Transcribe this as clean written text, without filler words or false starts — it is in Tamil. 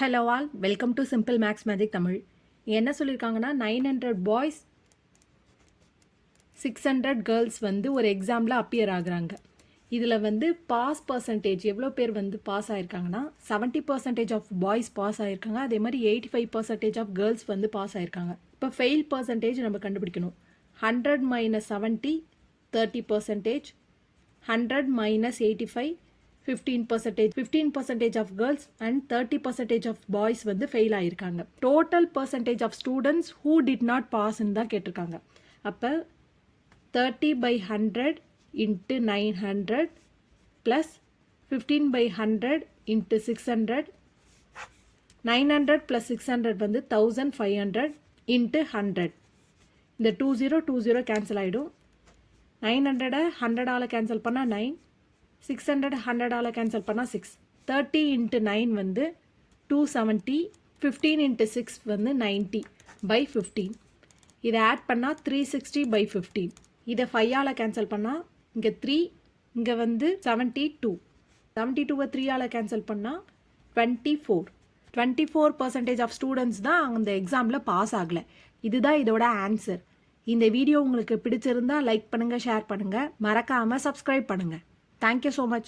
Hello all, welcome to simple maths magic Tamil. என்ன சொல்லியிருக்காங்கன்னா 900 பாய்ஸ் 600 கேர்ள்ஸ் வந்து ஒரு எக்ஸாமில் அப்பியர் ஆகுறாங்க. இதில் வந்து பாஸ் பர்சன்டேஜ் எவ்வளோ பேர் வந்து பாஸ் ஆகிருக்காங்கன்னா 70% ஆஃப் பாய்ஸ் பாஸ் ஆகிருக்காங்க. அதே மாதிரி 85% ஆஃப் கேர்ள்ஸ் வந்து பாஸ் ஆகிருக்காங்க. இப்போ ஃபெயில் பர்சன்டேஜ் நம்ம கண்டுபிடிக்கணும். 100 - 70 30%, 100 - 85 15%, 15% of girls and 30% of boys வந்து ஃபெயில் ஆகியிருக்காங்க. Total percentage of students who did not பாஸ்ன்னு தான் கேட்டிருக்காங்க. அப்போ 30/100 × 900 ப்ளஸ் 15/100 × 600, 900 + 600 வந்து 1500 × 100. இந்த 20 கேன்சல் ஆகிடும். 900 100ஆல் கேன்சல் பண்ணால் 9, 600 100ஆல் கேன்சல் பண்ணால் 6. 30 × 9 வந்து 270, 15 × 6 வந்து 90/15. இதை ஆட் பண்ணால் 360/15. இதை 5ஆல் கேன்சல் பண்ணால் இங்கே 3, இங்கே வந்து 72. 72வை 3ஆல் கேன்சல் பண்ணால் 24. 24% ஆஃப் ஸ்டூடெண்ட்ஸ் தான் அந்த எக்ஸாமில் பாஸ் ஆகலை. இதுதான் இதோட ஆன்சர். இந்த வீடியோ உங்களுக்கு பிடிச்சிருந்தா லைக் பண்ணுங்கள், ஷேர் பண்ணுங்கள், மறக்காமல் சப்ஸ்கிரைப் பண்ணுங்கள். Thank you so much.